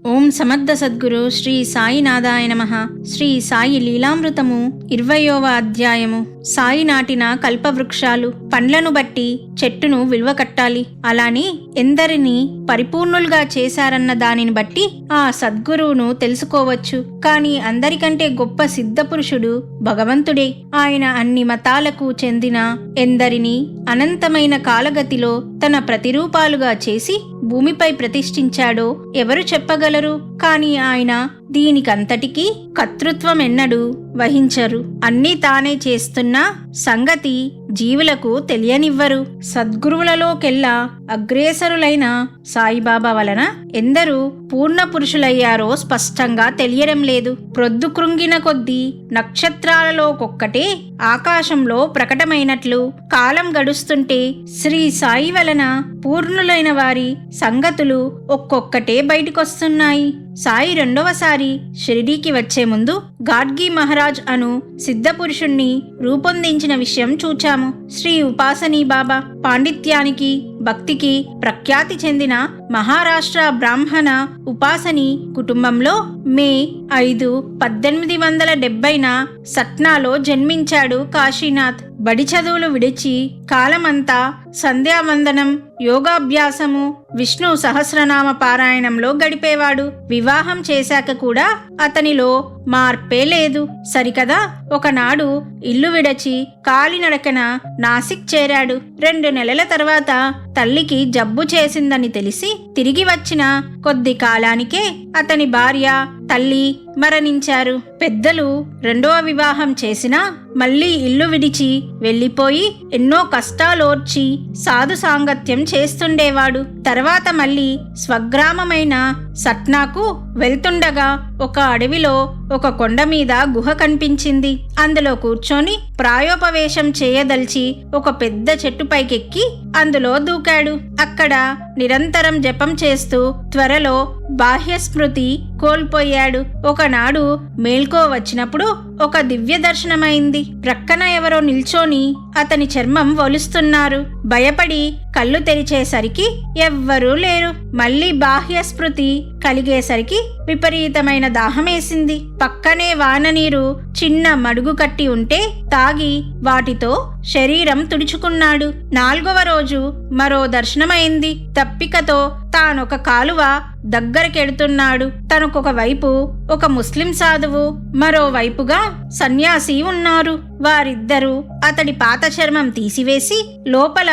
ఓం సమర్థ సద్గురు శ్రీ సాయినాథాయ నమః. శ్రీ సాయి లీలామృతము 20వ అధ్యాయము. సాయి నాటిన కల్పవృక్షాలు. పండ్లను బట్టి చెట్టును విలువ కట్టాలి. అలాని ఎందరిని పరిపూర్ణులుగా చేశారన్న దానిని బట్టి ఆ సద్గురువును తెలుసుకోవచ్చు. కాని అందరికంటే గొప్ప సిద్ధపురుషుడు భగవంతుడే. ఆయన అన్ని మతాలకు చెందిన ఎందరిని అనంతమైన కాలగతిలో తన ప్రతిరూపాలుగా చేసి భూమిపై ప్రతిష్ఠించాడో ఎవరు చెప్పగలరు? కాని ఆయన దీనికంతటికీ కర్తృత్వం ఎన్నడూ వహించరు. అన్నీ తానే చేస్తున్న సంగతి జీవులకు తెలియనివ్వరు. సద్గురువులలోకెల్లా అగ్రేసరులైన సాయిబాబా వలన ఎందరూ పూర్ణ పురుషులయ్యారో స్పష్టంగా తెలియడం లేదు. ప్రొద్దు కృంగిన కొద్దీ నక్షత్రాలలోకొక్కటే ఆకాశంలో ప్రకటమైనట్లు కాలం గడుస్తుంటే శ్రీ సాయి వలన పూర్ణులైన వారి సంగతులు ఒక్కొక్కటే బయటికొస్తున్నాయి. సాయి రెండవసారి షిరిడీకి వచ్చే ముందు గాడ్గి మహారాజ్ అను సిద్ధపురుషుణ్ణి రూపొందించిన విషయం చూచాము. శ్రీ ఉపాసనీ బాబా పాండిత్యానికి భక్తికి ప్రఖ్యాతి చెందిన మహారాష్ట్ర బ్రాహ్మణ ఉపాసని కుటుంబంలో మే 5, 1870న సట్నాలో జన్మించాడు కాశీనాథ్. బడి చదువులు విడిచి కాలమంతా సంధ్యావందనం, యోగాభ్యాసము, విష్ణు సహస్రనామ పారాయణంలో గడిపేవాడు. వివాహం చేశాక కూడా అతనిలో మార్పే లేదు. సరికదా ఒకనాడు ఇల్లు విడచి కాలినడకన నాసిక్ చేరాడు. 2 నెలల తర్వాత తల్లికి జబ్బు చేసిందని తెలిసి తిరిగి వచ్చిన కొద్ది కాలానికే అతని భార్య, తల్లి మరణించారు. పెద్దలు 2వ వివాహం చేసినా మళ్ళీ ఇల్లు విడిచి వెళ్ళిపోయి ఎన్నో కష్టాలోర్చి సాధు సాంగత్యం చేస్తుండేవాడు. తర్వాత మళ్ళీ స్వగ్రామమైన సట్నాకు వెళ్తుండగా ఒక అడవిలో ఒక కొండ మీద గుహ కనిపించింది. అందులో కూర్చొని ప్రాయోపవేశం చేయదలిచి ఒక పెద్ద చెట్టు పైకెక్కి అందులో దూకాడు. అక్కడ నిరంతరం జపం చేస్తూ త్వరలో బాహ్యస్మృతి కోల్పోయాడు. ఒకనాడు మేల్కో వచ్చినప్పుడు ఒక దివ్య దర్శనమైంది. ప్రక్కన ఎవరో నిల్చొని అతని చర్మం ఒలుస్తున్నారు. భయపడి కళ్ళు తెరిచేసరికి ఎవ్వరూ లేరు. మళ్ళీ బాహ్యస్మృతి కలిగేసరికి విపరీతమైన దాహమేసింది. పక్కనే వాననీరు చిన్న మడుగు కట్టి ఉంటే తాగి వాటితో శరీరం తుడుచుకున్నాడు. 4వ రోజు మరో దర్శనమైంది. తప్పికతో తానొక కాలువ దగ్గరకెడుతున్నాడు. తనకొక వైపు ఒక ముస్లిం సాధువు, మరోవైపుగా సన్యాసి ఉన్నారు. వారిద్దరూ అతడి పాత చర్మం తీసివేసి లోపల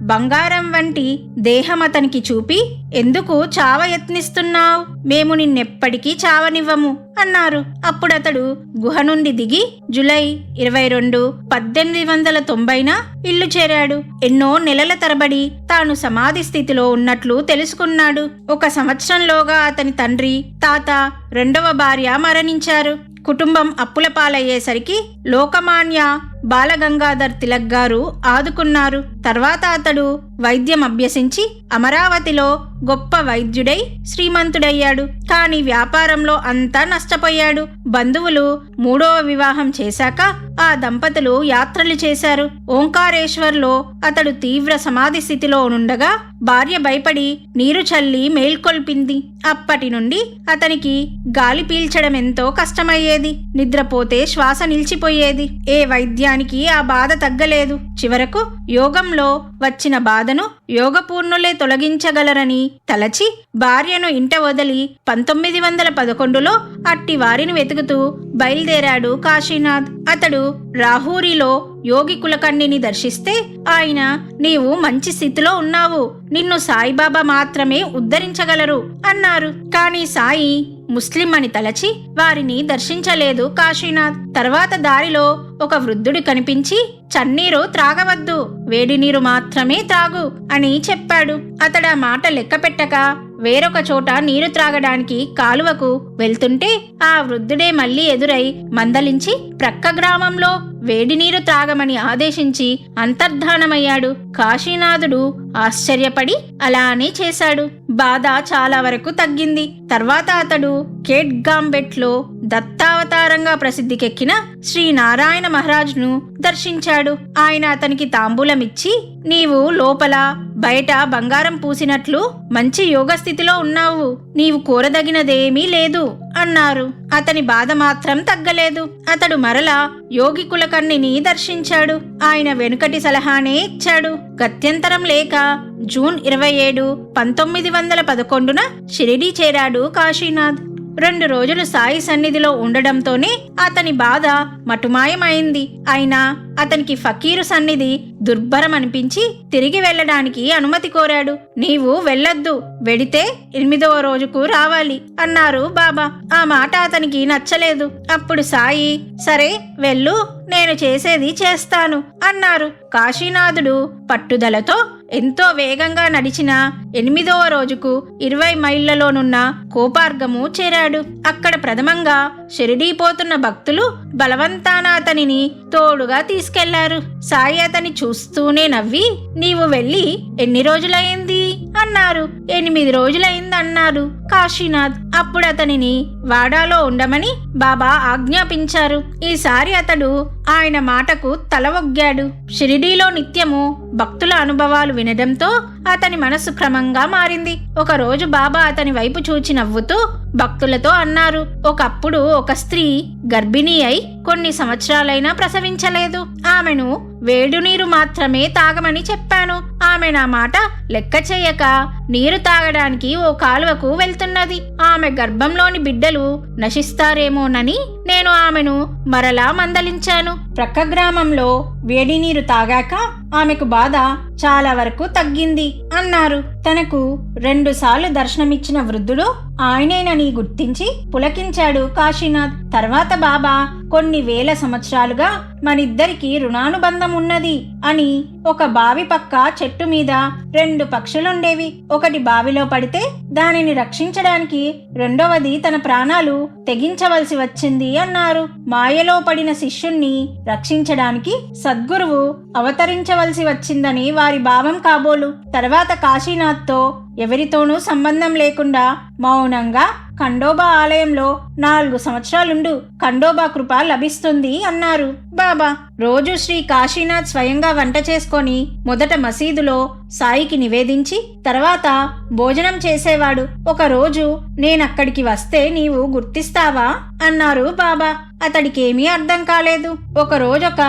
బంగారం వంటి దేహం అతనికి చూపి, ఎందుకు చావ యత్నిస్తున్నావు? మేము నిన్నెప్పటికీ చావనివ్వము అన్నారు. అప్పుడతడు గుహ నుండి దిగి జూలై 22, 1890న ఇల్లు చేరాడు. ఎన్నో నెలల తరబడి తాను సమాధి స్థితిలో ఉన్నట్లు తెలుసుకున్నాడు. 1 సంవత్సరంలోగా అతని తండ్రి, తాత, 2వ భార్య మరణించారు. కుటుంబం అప్పుల పాలయ్యేసరికి లోకమాన్య బాలగంగాధర్ తిలక్ గారు ఆదుకున్నారు. తర్వాత అతడు వైద్యం అభ్యసించి అమరావతిలో గొప్ప వైద్యుడై శ్రీమంతుడయ్యాడు. కాని వ్యాపారంలో అంతా నష్టపోయాడు. బంధువులు 3వ వివాహం చేశాక ఆ దంపతులు యాత్రలు చేశారు. ఓంకారేశ్వర్లో అతడు తీవ్ర సమాధి స్థితిలో ఉండగా భార్య భయపడి నీరు చల్లి మేల్కొల్పింది. అప్పటి నుండి అతనికి గాలి పీల్చడం ఎంతో కష్టమయ్యేది. నిద్రపోతే శ్వాస నిలిచిపోయేది. ఏ వైద్యానికి ఆ బాధ తగ్గలేదు. చివరకు యోగంలో వచ్చిన బాధను యోగపూర్ణులే తొలగించగలరని తలచి భార్యను ఇంట వదిలి 1911లో అట్టి వారిని వెతుకుతూ బయలుదేరాడు కాశీనాథ్. అతడు రాహూరిలో యోగి కులకర్ణిని దర్శిస్తే ఆయన, నీవు మంచి స్థితిలో ఉన్నావు, నిన్ను సాయిబాబా మాత్రమే ఉద్ధరించగలరు అన్నారు. కాని సాయి ముస్లిం అని తలచి వారిని దర్శించలేదు కాశీనాథ్. తర్వాత దారిలో ఒక వృద్ధుడు కనిపించి, చన్నీరు త్రాగవద్దు, వేడి నీరు మాత్రమే త్రాగు అని చెప్పాడు. అతడా మాట లెక్క పెట్టక వేరొక చోట నీరు త్రాగడానికి కాలువకు వెళ్తుంటే ఆ వృద్ధుడే మళ్ళీ ఎదురై మందలించి ప్రక్క గ్రామంలో వేడి నీరు త్రాగమని ఆదేశించి అంతర్ధానమయ్యాడు. కాశీనాథుడు ఆశ్చర్యపడి అలానే చేశాడు. బాధ చాలా వరకు తగ్గింది. తర్వాత అతడు కేట్గాంబెట్లో దత్తావతారంగా ప్రసిద్ధికెక్కిన శ్రీ నారాయణ మహారాజ్ను దర్శించాడు. ఆయన అతనికి తాంబూలమిచ్చి, నీవు లోపల బయట బంగారం పూసినట్లు మంచి యోగస్థితిలో ఉన్నావు. నీవు కోరదగినదేమీ లేదు అన్నారు. అతని బాధ మాత్రం తగ్గలేదు. అతడు మరలా యోగి కులకర్ణిని దర్శించాడు. ఆయన వెనుకటి సలహానే ఇచ్చాడు. గత్యంతరం లేక జూన్ 27, 1911 షిరిడీ చేరాడు కాశీనాథ్. 2 రోజులు సాయి సన్నిధిలో ఉండడంతోనే అతని బాధ మటుమాయమైంది. అయినా అతనికి ఫకీరు సన్నిధి దుర్భరం అనిపించి తిరిగి వెళ్ళడానికి అనుమతి కోరాడు. నీవు వెళ్ళొద్దు, వెడితే 8వ రోజుకు రావాలి అన్నారు బాబా. ఆ మాట అతనికి నచ్చలేదు. అప్పుడు సాయి, సరే వెళ్ళు, నేను చేసేది చేస్తాను అన్నారు. కాశీనాథుడు పట్టుదలతో ఎంతో వేగంగా నడిచిన 8వ రోజుకు 20 మైళ్లలోనున్న కోపార్గము చేరాడు. అక్కడ ప్రథమంగా షిరిడీ పోతున్న భక్తులు బలవంతాన అతనిని తోడుగా తీసుకెళ్లారు. సాయి అతని చూస్తూనే నవ్వి, నీవు వెళ్ళి ఎన్ని రోజులైంది అన్నారు. 8 రోజులైంది అన్నారు కాశీనాథ్. అప్పుడు అతనిని వాడాలో ఉండమని బాబా ఆజ్ఞాపించారు. ఈసారి అతడు ఆయన మాటకు తల ఒగ్గాడు. షిరిడీలో నిత్యము భక్తుల అనుభవాలు వినడంతో అతని మనసు క్రమంగా మారింది. ఒక రోజు బాబా అతని వైపు చూచి నవ్వుతూ భక్తులతో అన్నారు, ఒకప్పుడు ఒక స్త్రీ గర్భిణీ అయి కొన్ని సంవత్సరాలైనా ప్రసవించలేదు. ఆమెను వేడి నీరు మాత్రమే తాగమని చెప్పాను. ఆమె నా మాట లెక్క చేయక నీరు తాగడానికి ఓ కాలువకు వెళ్తున్నది. ఆమె గర్భంలోని బిడ్డలు నశిస్తారేమోనని నేను ఆమెను మరలా మందలించాను. ప్రక్క గ్రామంలో వేడి నీరు తాగాక ఆమెకు బాధ చాలా వరకు తగ్గింది అన్నారు. తనకు 2 సార్లు దర్శనమిచ్చిన వృద్ధుడు ఆయనేనని గుర్తించి పులకించాడు కాశీనాథ్. తర్వాత బాబా, కొన్ని వేల సంవత్సరాలుగా మనిద్దరికి రుణానుబంధం ఉన్నది అని ఒక బావి పక్క చెట్టు మీద 2 పక్షులుండేవి. ఒకటి బావిలో పడితే దానిని రక్షించడానికి రెండవది తన ప్రాణాలు తెగించవలసి వచ్చింది అన్నారు. మాయలో పడిన శిష్యుణ్ణి రక్షించడానికి సద్గురువు అవతరించవలసి వచ్చిందని వారి భావం కాబోలు. తర్వాత కాశీనాథ్తో ఎవరితోనూ సంబంధం లేకుండా మౌనంగా ఖండోబా ఆలయంలో 4 సంవత్సరాలుండు, ఖండోబా కృప లభిస్తుంది అన్నారు బాబా. రోజు శ్రీ కాశీనాథ్ స్వయంగా వంట చేసుకొని మొదట మసీదులో సాయికి నివేదించి తర్వాత భోజనం చేసేవాడు. ఒక రోజు నేనక్కడికి వస్తే నీవు గుర్తిస్తావా అన్నారు బాబా. అతడికేమీ అర్థం కాలేదు. ఒక రోజొక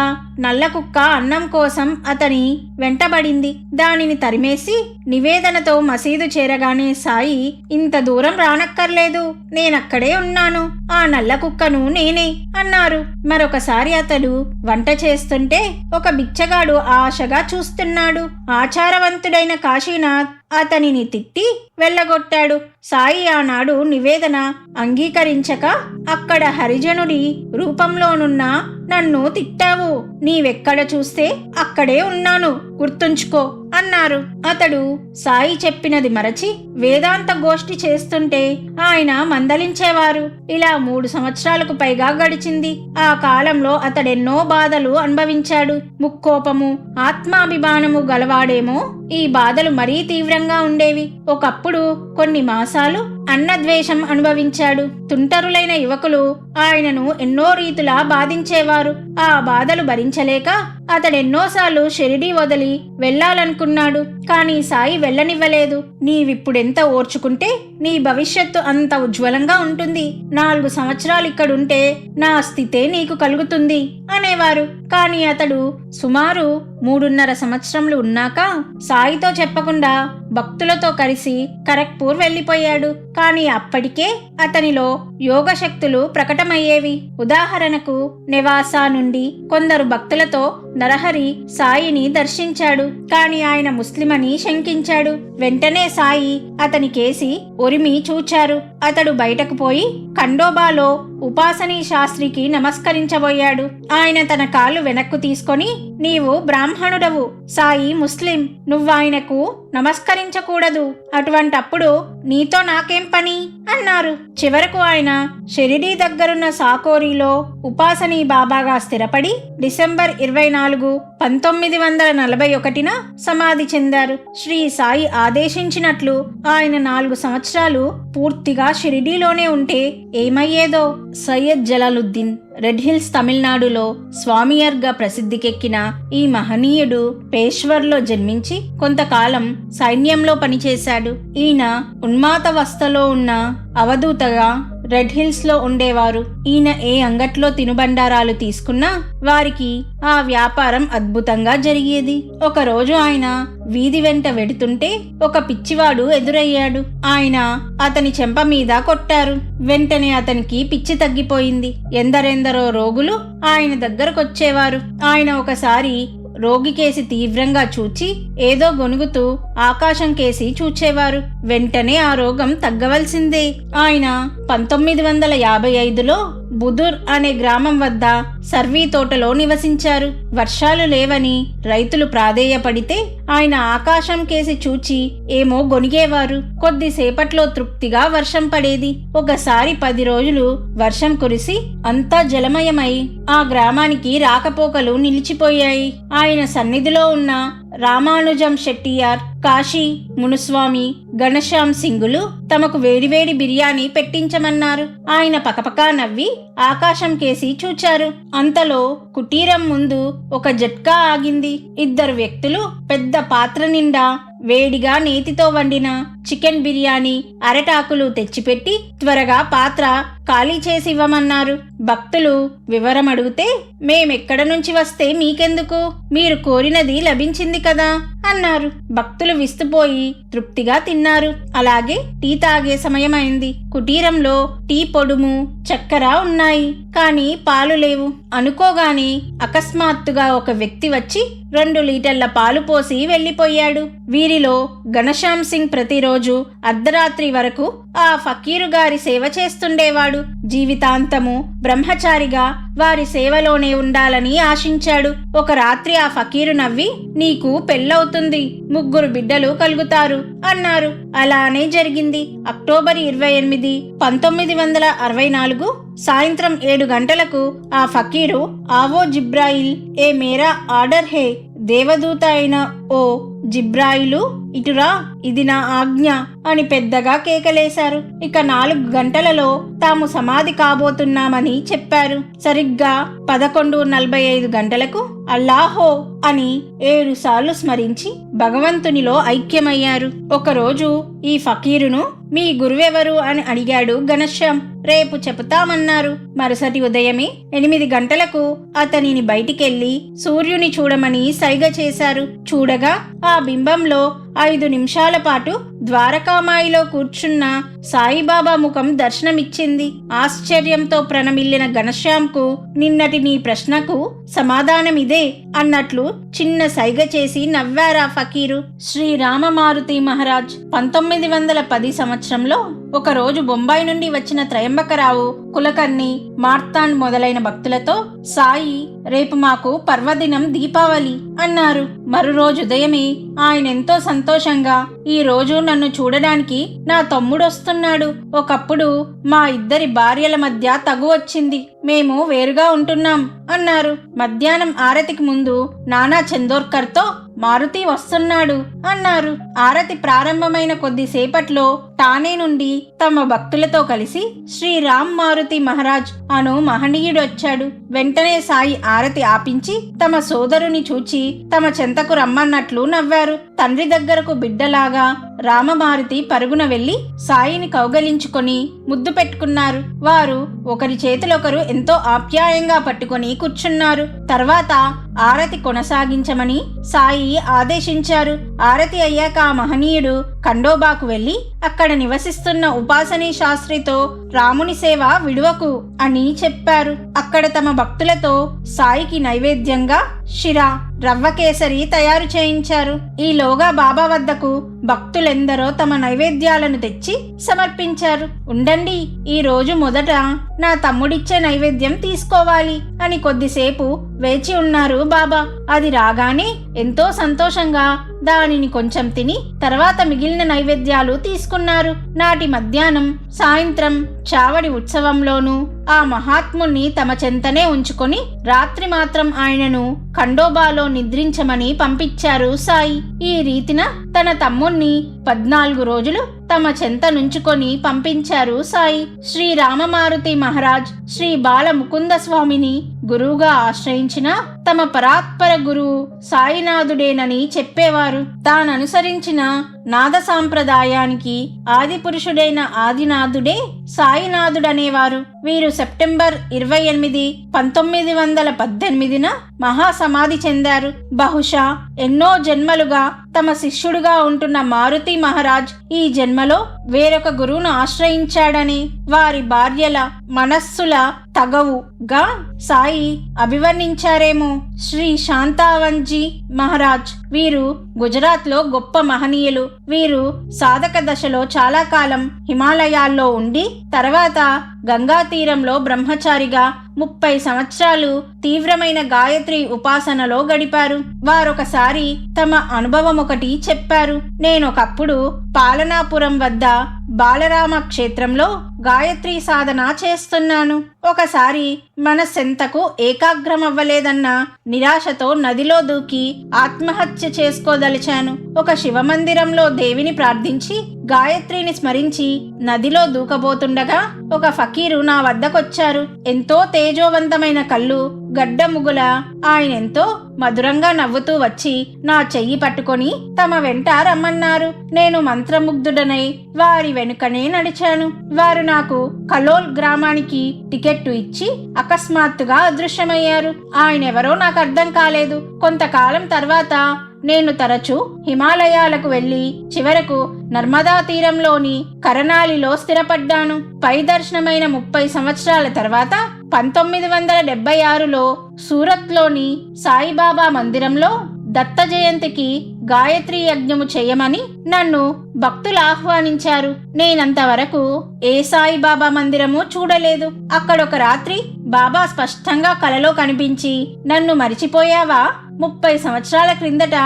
నల్ల కుక్క అన్నం కోసం అతని వెంటబడింది. దానిని తరిమేసి నివేదనతో మసీదు చేరగానే సాయి, ఇంత దూరం రానక్కర్లేదు, నేనక్కడే ఉన్నాను, ఆ నల్ల కుక్కను నేనే అన్నారు. మరొకసారి అతడు వంట చేస్తుంటే ఒక బిచ్చగాడు ఆశగా చూస్తున్నాడు. ఆచారవంతుడైన కాశీనాథ్ అతనిని తిట్టి వెళ్ళగొట్టాడు. సాయి ఆనాడు నివేదన అంగీకరించక అక్కడ హరిజనుడి రూపంలోనున్న నన్ను తిట్టావు, నీవెక్కడ చూస్తే అక్కడే ఉన్నాను, గుర్తుంచుకో అన్నారు. అతడు సాయి చెప్పినది మరచి వేదాంత గోష్ఠి చేస్తుంటే ఆయన మందలించేవారు. ఇలా 3 సంవత్సరాలకు పైగా గడిచింది. ఆ కాలంలో అతడెన్నో బాధలు అనుభవించాడు. ముక్కోపము, ఆత్మాభిమానము గలవాడేమో ఈ బాధలు మరీ తీవ్రంగా ఉండేవి. ఒకప్పుడు కొన్ని మాసాలు అన్నద్వేషం అనుభవించాడు. తుంటరులైన యువకులు ఆయనను ఎన్నో రీతులా బాధించేవారు. ఆ బాధలు భరించలేక అతడెన్నోసార్లు షిరిడీ వదిలి వెళ్లాలనుకున్నాడు. కానీ సాయి వెళ్ళనివ్వలేదు. నీవిప్పుడెంత ఓర్చుకుంటే నీ భవిష్యత్తు అంత ఉజ్వలంగా ఉంటుంది. 4 సంవత్సరాలు ఇక్కడుంటే నా స్థితే నీకు కలుగుతుంది అనేవారు. కానీ అతడు సుమారు 3.5 సంవత్సరములు ఉన్నాక సాయితో చెప్పకుండా భక్తులతో కలిసి ఖరగ్పూర్ వెళ్లిపోయాడు. కానీ అప్పటికే అతనిలో యోగ శక్తులు ప్రకటమయ్యేవి. ఉదాహరణకు నెవాసా నుండి కొందరు భక్తులతో నరహరి సాయిని దర్శించాడు. కానీ ఆయన ముస్లిమని శంకించాడు. వెంటనే సాయి అతని కేసి ఒరిమి చూచారు. అతడు బయటకు పోయి ఖండోబాలో ఉపాసనీ శాస్త్రికి నమస్కరించబోయాడు. ఆయన తన కాళ్ళు వెనక్కు తీసుకొని, నీవు బ్రాహ్మణుడవు, సాయి ముస్లిం, నువ్వాయనకు నమస్కరించకూడదు, అటువంటప్పుడు నీతో నాకేం పని అన్నారు. చివరకు ఆయన షిరిడీ దగ్గరున్న సాకోరీలో ఉపాసనీ బాబాగా స్థిరపడి డిసెంబర్ 24, 1941 సమాధి చెందారు. శ్రీ సాయి ఆదేశించినట్లు ఆయన 4 సంవత్సరాలు పూర్తిగా షిరిడీలోనే ఉంటే ఏమయ్యేదో. సయ్యద్ జలాలుద్దీన్ రెడ్ హిల్స్ తమిళనాడులో స్వామియర్గా ప్రసిద్ధికెక్కిన ఈ మహనీయుడు పేష్వర్లో జన్మించి కొంతకాలం సైన్యంలో పనిచేశాడు. ఈయన ఉన్మాతావస్థలో ఉన్న అవధూతగా రెడ్ హిల్స్ లో ఉండేవారు. ఈయన ఏ అంగట్లో తినుబండారాలు తీసుకున్నా వారికి ఆ వ్యాపారం అద్భుతంగా జరిగేది. ఒకరోజు ఆయన వీధి వెంట వెడుతుంటే ఒక పిచ్చివాడు ఎదురయ్యాడు. ఆయన అతని చెంప మీద కొట్టారు. వెంటనే అతనికి పిచ్చి తగ్గిపోయింది. ఎందరెందరో రోగులు ఆయన దగ్గరకొచ్చేవారు. ఆయన ఒకసారి రోగి కేసి తీవ్రంగా చూచి ఏదో గొనుగుతూ ఆకాశం కేసి చూచేవారు. వెంటనే ఆ రోగం తగ్గవలసిందే. ఆయన 1955లో బుదుర్ అనే గ్రామం వద్ద సర్వీ తోటలో నివసించారు. వర్షాలు లేవని రైతులు ప్రాధేయపడితే ఆయన ఆకాశం కేసి చూచి ఏమో గొనిగేవారు. కొద్దిసేపట్లో తృప్తిగా వర్షం పడేది. ఒకసారి 10 రోజులు వర్షం కురిసి అంతా జలమయమై ఆ గ్రామానికి రాకపోకలు నిలిచిపోయాయి. ఆయన సన్నిధిలో ఉన్న రామానుజం శెట్టియార్, కాశీ మునుస్వామి, ఘనశ్యామ్ సింగులు తమకు వేడివేడి బిర్యానీ పెట్టించమన్నారు. ఆయన పకపకా నవ్వి ఆకాశం కేసి చూచారు. అంతలో కుటీరం ముందు ఒక జట్కా ఆగింది. 2 వ్యక్తులు పెద్ద పాత్ర నిండా వేడిగా నేతితో వండిన చికెన్ బిర్యానీ అరటాకులు తెచ్చిపెట్టి త్వరగా పాత్ర ఖాళీ చేసి ఇవ్వమన్నారు. భక్తులు వివరం అడిగితే మేమెక్కడ నుంచి వస్తే మీకెందుకు, మీరు కోరినది లభించింది కదా అన్నారు. భక్తులు విస్తుపోయి తృప్తిగా తిన్నారు. అలాగే టీ తాగే సమయమైంది. కుటీరంలో టీ పొడుము చక్కెర ఉన్నాయి, కానీ పాలు లేవు. అనుకోగానే అకస్మాత్తుగా ఒక వ్యక్తి వచ్చి 2 లీటర్ల పాలు పోసి వెళ్లిపోయాడు. వీరిలో ఘనశ్యామ్ సింగ్ ప్రతిరోజు అర్ధరాత్రి వరకు ఆ ఫకీరు గారి సేవ చేస్తుండేవాడు. జీవితాంతము బ్రహ్మచారిగా వారి సేవలోనే ఉండాలని ఆశించాడు. ఒక రాత్రి ఆ ఫకీరు నవ్వి, నీకు పెళ్ళవుతుంది, 3 బిడ్డలు కలుగుతారు అన్నారు. అలానే జరిగింది. అక్టోబర్ 28, 1964 సాయంత్రం 7 గంటలకు ఆ ఫకీరు ఆవో జిబ్రాయిల్ ఏ మేరా ఆర్డర్ హే, దేవదూత అయిన ఓ జిబ్రాయిలు ఇటురా, ఇది నా ఆజ్ఞ అని పెద్దగా కేకలేశారు. ఇక 4 గంటలలో తాము సమాధి కాబోతున్నామని చెప్పారు. సరిగ్గా 11:45 గంటలకు అల్లాహో అని 7 సార్లు స్మరించి భగవంతునిలో ఐక్యమయ్యారు. ఒకరోజు ఈ ఫకీరును మీ గురువెవరు అని అడిగాడు ఘనశ్యామ్. రేపు చెబుతామన్నారు. మరుసటి ఉదయమే 8 గంటలకు అతనిని బయటికెళ్లి సూర్యుని చూడమని సైగ చేశారు. చూడగా ఆ బింబంలో 5 నిమిషాల పాటు ద్వారకామాయిలో కూర్చున్న సాయిబాబా ముఖం దర్శనమిచ్చింది. ఆశ్చర్యంతో ప్రణమిల్లిన ఘనశ్యామ్కు నిన్నటి నీ ప్రశ్నకు సమాధానమిదే అన్నట్లు చిన్న సైగ చేసి నవ్వారా ఫకీరు. శ్రీరామమారుతి మహారాజ్ 1910 సంవత్సరంలో ఒకరోజు బొంబాయి నుండి వచ్చిన త్రయంబకరావు, కులకర్ణి, మార్తాండ్ మొదలైన భక్తులతో సాయి, రేపు మాకు పర్వదినం దీపావళి అన్నారు. మరురోజు ఉదయమే ఆయనెంతో సంతోషంగా, ఈ రోజు నన్ను చూడడానికి నా తమ్ముడొస్తున్నాడు. ఒకప్పుడు మా 2 భార్యల మధ్య తగు వచ్చింది, మేము వేరుగా ఉంటున్నాం అన్నారు. మధ్యాహ్నం ఆరతికి ముందు నానా చందోర్కర్తో మారుతి వస్తున్నాడు అన్నారు. ఆరతి ప్రారంభమైన కొద్దిసేపట్లో ఠానే నుండి తమ భక్తులతో కలిసి శ్రీరామ్ మారుతి మహారాజ్ అను మహనీయుడొచ్చాడు. వెంటనే సాయి ఆరతి ఆపించి తమ సోదరుని చూచి తమ చెంతకు రమ్మన్నట్లు నవ్వారు. తండ్రి దగ్గరకు బిడ్డలాగా రామమారుతి పరుగున వెళ్లి సాయిని కౌగలించుకొని ముద్దు పెట్టుకున్నారు. వారు ఒకరి చేతులొకరు ఎంతో ఆప్యాయంగా పట్టుకొని కూర్చున్నారు. తర్వాత ఆరతి కొనసాగించమని సాయి ఆదేశించారు. ఆరతి అయ్యాక ఆ మహనీయుడు ఖండోబాకు వెళ్లి అక్కడ నివసిస్తున్న ఉపాసనీ శాస్త్రితో రాముని సేవ విడువకు అని చెప్పారు. అక్కడ తమ భక్తులతో సాయికి నైవేద్యంగా షిరా, రవ్వ కేసరి తయారు చేయించారు. ఈలోగా బాబా వద్దకు భక్తులెందరో తమ నైవేద్యాలను తెచ్చి సమర్పించారు. ఉండండి, ఈ రోజు మొదట నా తమ్ముడిచ్చే నైవేద్యం తీసుకోవాలి అని కొద్దిసేపు వేచి ఉన్నారు బాబా. అది రాగానే ఎంతో సంతోషంగా దానిని కొంచెం తిని తర్వాత మిగిలిన నైవేద్యాలు తీసుకున్నారు. నాటి మధ్యాహ్నం, సాయంత్రం చావడి ఉత్సవంలోనూ ఆ మహాత్ముణ్ణి తమ చెంతనే ఉంచుకొని రాత్రి మాత్రం ఆయనను ఖండోబాలో నిద్రించమని పంపించారు సాయి. ఈ రీతిన తన తమ్ముణ్ణి 14 రోజులు తమ చెంత నుంచుకొని పంపించారు సాయి. శ్రీ రామమారుతి మహారాజ్ శ్రీ బాల ముకుంద స్వామిని గురువుగా ఆశ్రయించినా తమ పరాత్పర గురువు సాయినాథుడేనని చెప్పేవారు. తాననుసరించిన నాద సాంప్రదాయానికి ఆది పురుషుడైన ఆదినాథుడే సాయినాథుడనేవారు. వీరు సెప్టెంబర్ 28, 1918 మహాసమాధి చెందారు. బహుశా ఎన్నో జన్మలుగా తమ శిష్యుడుగా ఉంటున్న మారుతి మహారాజ్ ఈ జన్మలో వేరొక గురువును ఆశ్రయించాడని వారి భార్యల మనస్సుల తగవుగా సాయి అభివర్ణించారేమో. శ్రీ శాంతావన్జీ మహారాజ్ వీరు గుజరాత్ లో గొప్ప మహనీయులు. వీరు సాధక దశలో చాలా కాలం హిమాలయాల్లో ఉండి తర్వాత గంగా తీరంలో బ్రహ్మచారిగా 30 సంవత్సరాలు తీవ్రమైన గాయత్రి ఉపాసనలో గడిపారు. వారొకసారి తమ అనుభవం ఒకటి చెప్పారు. నేనొకప్పుడు పాలనాపురం వద్ద బాలరామ క్షేత్రంలో గాయత్రి సాధన చేస్తున్నాను. ఒకసారి మనసెంతకు ఏకాగ్రమవ్వలేదన్న నిరాశతో నదిలో దూకి ఆత్మహత్య చేసుకోదలిచాను. ఒక శివమందిరంలో దేవిని ప్రార్థించి గాయత్రిని స్మరించి నదిలో దూకబోతుండగా ఒక ఫకీరు నా వద్దకొచ్చారు. ఎంతో తేజోవంతమైన కళ్ళు, గడ్డముగుల ఆయనెంతో మధురంగా నవ్వుతూ వచ్చి నా చెయ్యి పట్టుకొని తమ వెంట రమ్మన్నారు. నేను మంత్రముగ్ధుడనై వారి వెనుకనే నడిచాను. వారు నాకు కలోల్ గ్రామానికి టికెట్టు ఇచ్చి అకస్మాత్తుగా అదృశ్యమయ్యారు. ఆయనెవరో నాకు అర్థం కాలేదు. కొంతకాలం తర్వాత నేను తరచూ హిమాలయాలకు వెళ్లి చివరకు నర్మదా తీరంలోని కరనాలిలో స్థిరపడ్డాను. పై దర్శనమైన 30 సంవత్సరాల తర్వాత 1976లో సూరత్లోని సాయిబాబా మందిరంలో దత్త జయంతికి గాయత్రి యజ్ఞము చేయమని నన్ను భక్తులు ఆహ్వానించారు. నేనంతవరకు ఏ సాయిబాబా మందిరము చూడలేదు. అక్కడొక రాత్రి బాబా స్పష్టంగా కలలో కనిపించి, నన్ను మరిచిపోయావా? 30 సంవత్సరాల క్రిందట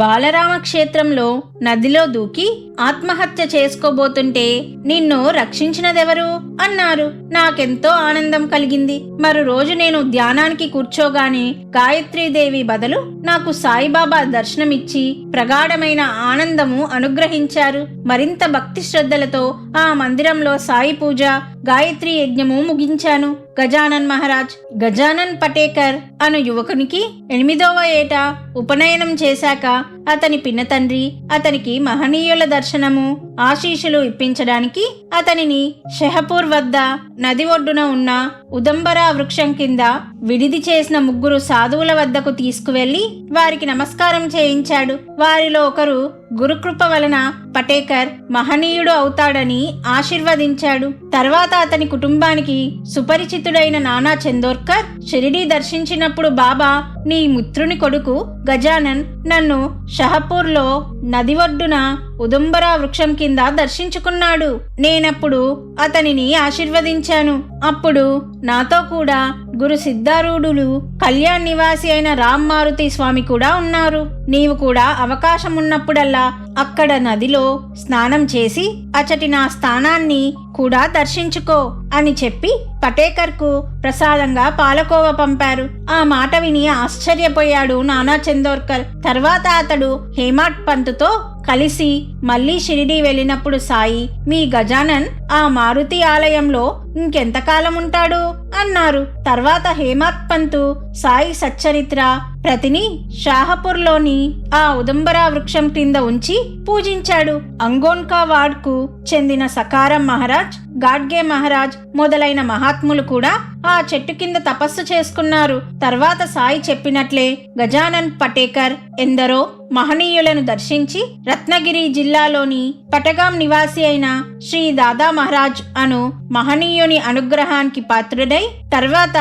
బాలరామ క్షేత్రంలో నదిలో దూకి ఆత్మహత్య చేసుకోబోతుంటే నిన్ను రక్షించినదెవరు అన్నారు. నాకెంతో ఆనందం కలిగింది. మరో రోజు నేను ధ్యానానికి కూర్చోగానే గాయత్రీదేవి బదులు నాకు సాయిబాబా దర్శనమిచ్చి ప్రగాఢమైన ఆనందము అనుగ్రహించారు. మరింత భక్తి శ్రద్ధలతో ఆ మందిరంలో సాయి పూజ, గాయత్రి యజ్ఞము ముగించాను. గజానన్ మహారాజ్ గజానన్ పటేకర్ అను యువకునికి 8వ ఏట ఉపనయనం చేశాక అతని పినతండ్రి అతనికి మహనీయుల దర్శనము, ఆశీస్సులు ఇప్పించడానికి అతనిని షెహపూర్ వద్ద నది ఒడ్డున ఉన్న ఉదంబరా వృక్షం కింద విడిది చేసిన 3 సాధువుల వద్దకు తీసుకువెళ్లి వారికి నమస్కారం చేయించాడు. వారిలో ఒకరు గురుకృప వలన పటేకర్ మహనీయుడు అవుతాడని ఆశీర్వదించాడు. తర్వాత అతని కుటుంబానికి సుపరిచితుడైన నానా చందోర్కర్ షిరిడీ దర్శించినప్పుడు, బాబా, నీ మిత్రుని కొడుకు గజానన్ నన్ను షహపూర్లో నది ఒడ్డున ఉదంబరా వృక్షం కింద దర్శించుకున్నాడు. నేనప్పుడు అతనిని ఆశీర్వదించాను. అప్పుడు నాతో కూడా గురు సిద్ధారూఢులు, కళ్యాణ్ నివాసి అయిన రామ్ మారుతి స్వామి కూడా ఉన్నారు. నీవు కూడా అవకాశం ఉన్నప్పుడల్లా అక్కడ నదిలో స్నానం చేసి అచటి నా స్థానాన్ని కూడా దర్శించుకో అని చెప్పి పటేకర్కు ప్రసాదంగా పాలకోవ పంపారు. ఆ మాట విని ఆశ్చర్యపోయాడు నానా చందోర్కర్. తర్వాత అతడు హేమాడ్ పంతుతో కలిసి మళ్లీ షిరిడీ వెళ్ళినప్పుడు, సాయి, మీ గజానన్ ఆ మారుతి ఆలయంలో ఇంకెంతకాలం ఉంటాడు అన్నారు. తర్వాత హేమాడ్ పంతు సాయి సచ్చరిత్ర ప్రతిని షాహపూర్లోని ఆ ఉదంబరా వృక్షం కింద ఉంచి పూజించాడు. అంగోన్కా వాడ్కు చెందిన సకారం మహారాజ్, గాడ్గే మహారాజ్ మొదలైన మహాత్ములు కూడా ఆ చెట్టు కింద తపస్సు చేసుకున్నారు. తర్వాత సాయి చెప్పినట్లే గజానన్ పటేకర్ ఎందరో మహనీయులను దర్శించి రత్నగిరి జిల్లాలోని పటగాం నివాసి అయిన శ్రీ దాదా మహారాజ్ అను మహనీయుని అనుగ్రహానికి పాత్రుడై తర్వాత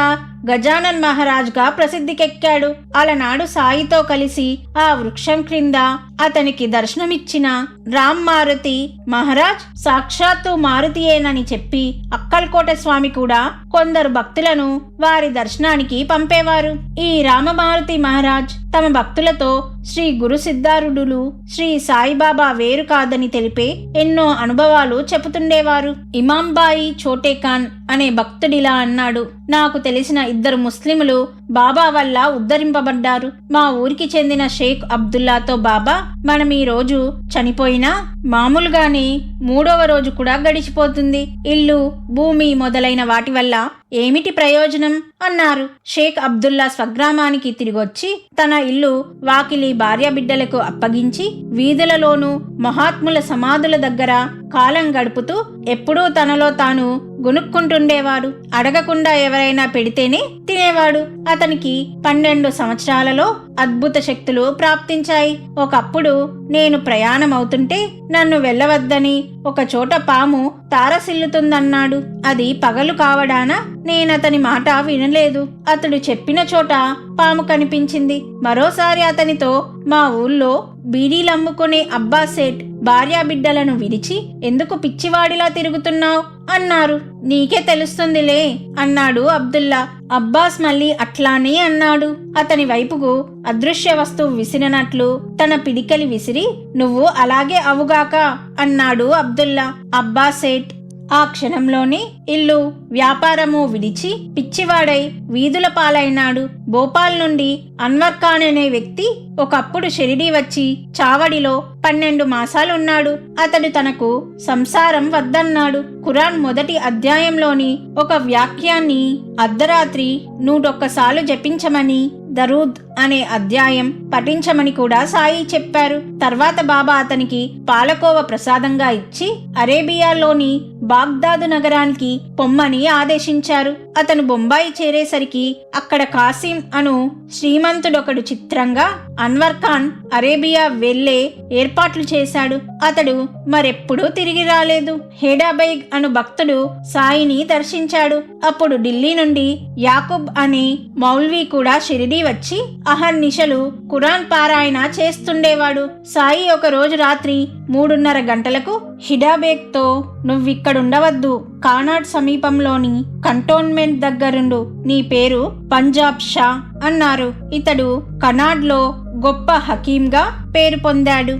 గజానన్ మహారాజ్ గా ప్రసిద్ధికెక్కాడు. అలనాడు సాయితో కలిసి ఆ వృక్షం క్రింద అతనికి దర్శనమిచ్చిన రామ్ మారుతి మహారాజ్ సాక్షాత్తు మారుతియేనని చెప్పి అక్కల్కోట స్వామి కూడా కొందరు భక్తులను వారి దర్శనానికి పంపేవారు. ఈ రామమారుతి మహారాజ్ తమ భక్తులతో శ్రీ గురు సిద్ధారూఢులు, శ్రీ సాయిబాబా వేరు కాదని తెలిపే ఎన్నో అనుభవాలు చెబుతుండేవారు. ఇమాంబాయి చోటేఖాన్ అనే భక్తుడిలా అన్నాడు, నాకు తెలిసిన 2 ముస్లిములు బాబా వల్ల ఉద్ధరింపబడ్డారు. మా ఊరికి చెందిన షేక్ అబ్దుల్లాతో బాబా, మనం ఈ రోజు చనిపోయినా మామూలుగానే 3వ రోజు కూడా గడిచిపోతుంది. ఇల్లు, భూమి మొదలైన వాటి వల్ల ఏమిటి ప్రయోజనం అన్నారు. షేక్ అబ్దుల్లా స్వగ్రామానికి తిరిగొచ్చి తన ఇల్లు వాకిలి భార్యాబిడ్డలకు అప్పగించి వీధులలోనూ మహాత్ముల సమాధుల దగ్గర కాలం గడుపుతూ ఎప్పుడూ తనలో తాను గునుక్కుంటుండేవాడు. అడగకుండా ఎవరైనా పెడితేనే తినేవాడు. అతనికి 12 సంవత్సరాలలో అద్భుత శక్తులు ప్రాప్తించాయి. ఒకప్పుడు నేను ప్రయాణమవుతుంటే నన్ను వెళ్ళవద్దని ఒక చోట పాము తారసిల్లుతుందన్నాడు. అది పగలు కావడాన నేనతని మాట వినలేదు. అతడు చెప్పిన చోట పాము కనిపించింది. మరోసారి అతనితో మా ఊళ్ళో బీడీలమ్ముకునే అబ్బాస్ సేట్ భార్యాబిడ్డలను విడిచి ఎందుకు పిచ్చివాడిలా తిరుగుతున్నావు అన్నారు. నీకే తెలుస్తుందిలే అన్నాడు అబ్దుల్లా. అబ్బాస్ మళ్ళీ అట్లానే అన్నాడు. అతని వైపుకు అదృశ్య వస్తువు విసిరినట్లు తన పిడికలి విసిరి నువ్వు అలాగే అవుగాక అన్నాడు అబ్దుల్లా. అబ్బాస్ సేట్ ఆ క్షణంలోనే ఇల్లు వ్యాపారము విడిచి పిచ్చివాడై వీధుల పాలైనాడు. భోపాల్ నుండి అన్వర్ ఖాన్ అనే వ్యక్తి ఒకప్పుడు షిరిడీ వచ్చి చావడిలో 12 మాసాలున్నాడు. అతడు తనకు సంసారం వద్దన్నాడు. ఖురాన్ మొదటి అధ్యాయంలోని ఒక వాక్యాన్ని అర్ధరాత్రి 101 సార్లు జపించమని, దరూద్ అనే అధ్యాయం పఠించమని కూడా సాయి చెప్పారు. తర్వాత బాబా అతనికి పాలకోవ ప్రసాదంగా ఇచ్చి అరేబియాలోని బాగ్దాదు నగరానికి పొమ్మని ఆదేశించారు. అతను బొంబాయి చేరేసరికి అక్కడ కాసిం అను శ్రీమంతుడొకడు చిత్రంగా అన్వర్ ఖాన్ అరేబియా వెళ్లే ఏర్పాట్లు చేశాడు. అతడు మరెప్పుడూ తిరిగి రాలేదు. హేడాబైగ్ అను భక్తుడు సాయిని దర్శించాడు. అప్పుడు ఢిల్లీ నుండి యాకూబ్ అనే మౌల్వీ కూడా షిరిడీ వచ్చి అహర్నిశలు ఖురాన్ పారాయణ చేస్తుండేవాడు. సాయి ఒక రోజు రాత్రి 3:30 గంటలకు హిడాబేగ్తో నువ్విక్కడుండవద్దు, కానాడ్ సమీపంలోని కంటోన్మెంట్ దగ్గరుండు, నీ పేరు పంజాబ్ షా అన్నారు. ఇతడు కనాడ్లో గొప్ప హకీంగా పేరు పొందాడు.